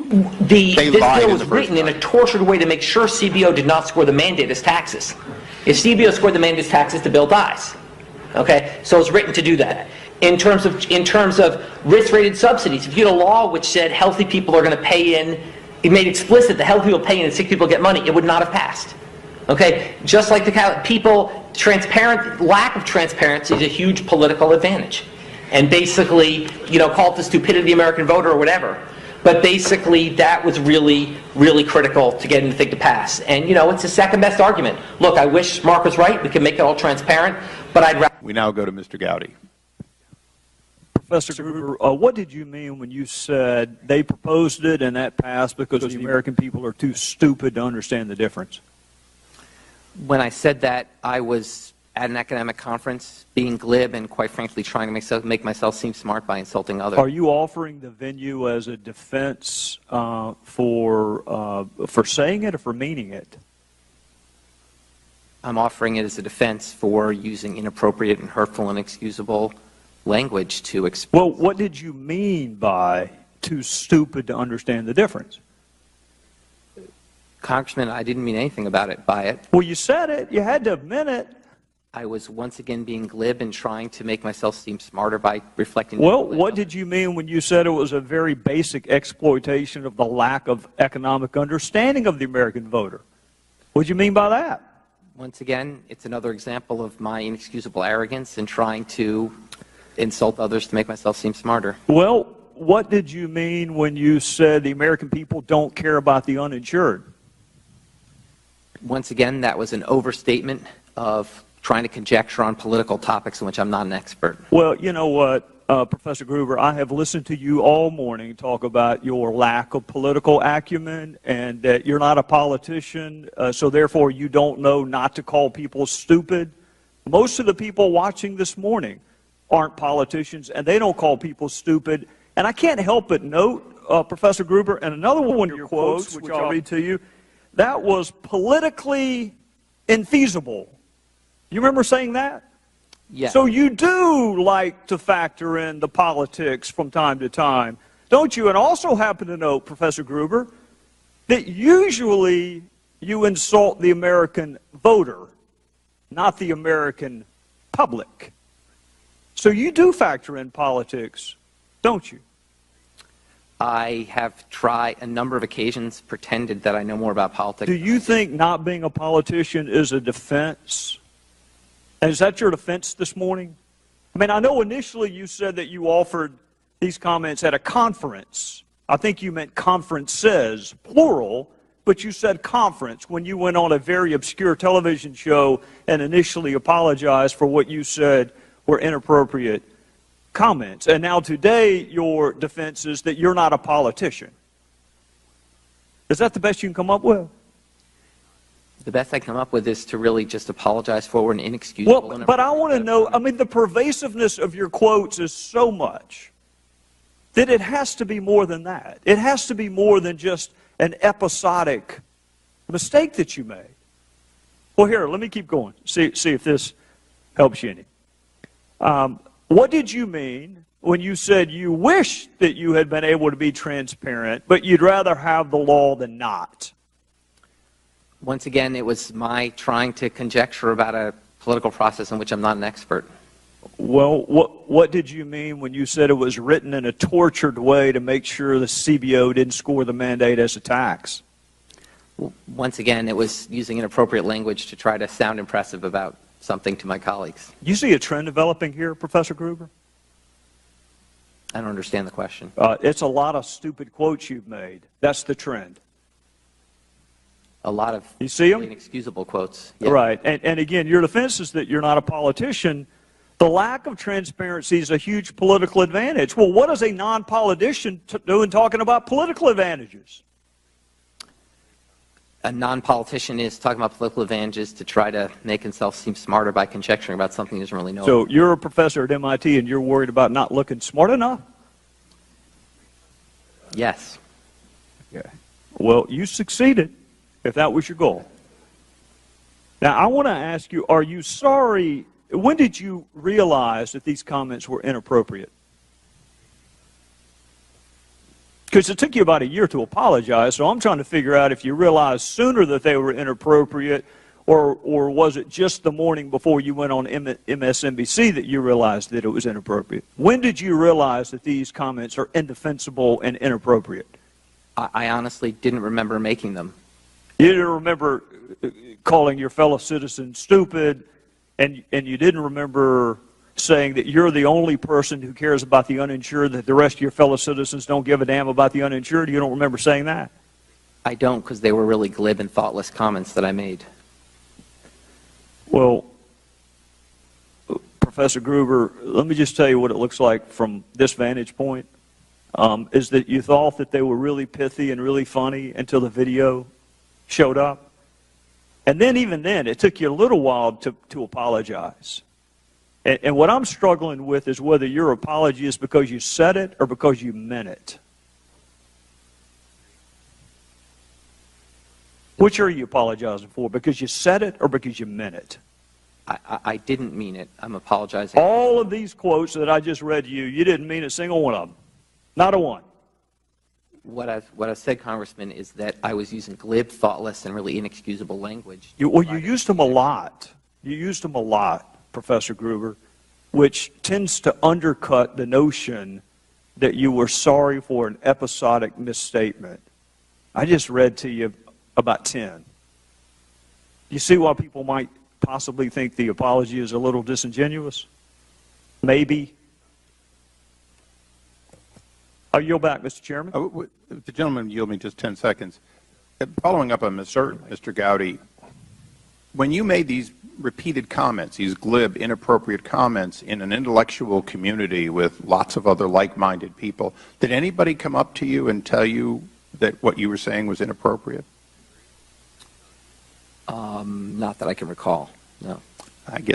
This bill was written in a tortured way to make sure CBO did not score the mandate as taxes. If CBO scored the mandate as taxes, the bill dies. Okay, so it's written to do that. In terms of risk-rated subsidies, if you had a law which said healthy people are going to pay in, it made explicit that healthy people pay in and sick people get money, it would not have passed. Okay, just like lack of transparency is a huge political advantage. And basically, call it the stupidity of the American voter or whatever. But basically, that was really, really critical to getting the thing to pass. And, it's the second best argument. Look, I wish Mark was right. We can make it all transparent. But I'd rather... We now go to Mr. Gowdy. Professor Gruber, what did you mean when you said they proposed it and that passed because the American people are too stupid to understand the difference? When I said that, I was at an academic conference being glib and, quite frankly, trying to make myself seem smart by insulting others. Are you offering the venue as a defense for saying it or for meaning it? I'm offering it as a defense for using inappropriate and hurtful and inexcusable language to express. Well, what did you mean by too stupid to understand the difference? Congressman, I didn't mean anything by it. Well, you said it. You had to admit it. I was once again being glib and trying to make myself seem smarter by reflecting. Well, what did you mean when you said it was a very basic exploitation of the lack of economic understanding of the American voter? What did you mean by that? Once again, it's another example of my inexcusable arrogance in trying to insult others to make myself seem smarter. Well, what did you mean when you said the American people don't care about the uninsured? Once again, that was an overstatement of trying to conjecture on political topics in which I'm not an expert. Well, you know what, Professor Gruber, I have listened to you all morning talk about your lack of political acumen and that you're not a politician, so therefore you don't know not to call people stupid. Most of the people watching this morning aren't politicians, and they don't call people stupid. And I can't help but note, Professor Gruber, and another one of your quotes, which I'll read to you, that was politically infeasible. You remember saying that? Yes. So you do like to factor in the politics from time to time, don't you? And also happen to note, Professor Gruber, that usually you insult the American voter, not the American public. So you do factor in politics, don't you? I have tried a number of occasions, pretended that I know more about politics. Do you think not being a politician is a defense? And is that your defense this morning? I mean, I know initially you said that you offered these comments at a conference. I think you meant conferences, plural, but you said conference when you went on a very obscure television show and initially apologized for what you said were inappropriate comments. And now today your defense is that you're not a politician. Is that the best you can come up with? The best I come up with is to really just apologize for an inexcusable. Well, but I want to know, I mean, the pervasiveness of your quotes is so much that it has to be more than that. It has to be more than just an episodic mistake that you made. Well, here, let me keep going. See if this helps you any. What did you mean when you said you wish that you had been able to be transparent, but you'd rather have the law than not? Once again, it was my trying to conjecture about a political process in which I'm not an expert. Well, what did you mean when you said it was written in a tortured way to make sure the CBO didn't score the mandate as a tax? Once again, it was using inappropriate language to try to sound impressive about something to my colleagues. You see a trend developing here, Professor Gruber? I don't understand the question. It's a lot of stupid quotes you've made. That's the trend. A lot of you see them? Inexcusable quotes. Yeah. Right. And again, your defense is that you're not a politician. The lack of transparency is a huge political advantage. Well, what does a non-politician do in talking about political advantages? A non-politician is talking about political advantages to try to make himself seem smarter by conjecturing about something he doesn't really know. So you're a professor at MIT and you're worried about not looking smart enough? Yes. Okay. Well, you succeeded, if that was your goal. Now, I want to ask you, are you sorry, when did you realize that these comments were inappropriate? Because it took you about a year to apologize, so I'm trying to figure out if you realized sooner that they were inappropriate, or was it just the morning before you went on MSNBC that you realized that it was inappropriate? When did you realize that these comments are indefensible and inappropriate? I honestly didn't remember making them. You didn't remember calling your fellow citizens stupid, and you didn't remember saying that you're the only person who cares about the uninsured, that the rest of your fellow citizens don't give a damn about the uninsured? You don't remember saying that? I don't, because they were really glib and thoughtless comments that I made. Well, Professor Gruber, let me just tell you what it looks like from this vantage point, is that you thought that they were really pithy and really funny until the video showed up. And then even then, it took you a little while to apologize. And what I'm struggling with is whether your apology is because you said it or because you meant it. Which are you apologizing for? Because you said it or because you meant it? I didn't mean it. I'm apologizing. All of these quotes that I just read to you, you didn't mean a single one of them. Not a one. What I've said, Congressman, is that I was using glib, thoughtless, and really inexcusable language. You used them a lot. You used them a lot, Professor Gruber, which tends to undercut the notion that you were sorry for an episodic misstatement. I just read to you about 10. You see why people might possibly think the apology is a little disingenuous? Maybe. I'll yield back, Mr. Chairman. The gentleman yield me just 10 seconds. Following up on Mr. Gowdy, when you made these repeated comments, these glib, inappropriate comments in an intellectual community with lots of other like-minded people, did anybody come up to you and tell you that what you were saying was inappropriate? Not that I can recall, no. I guess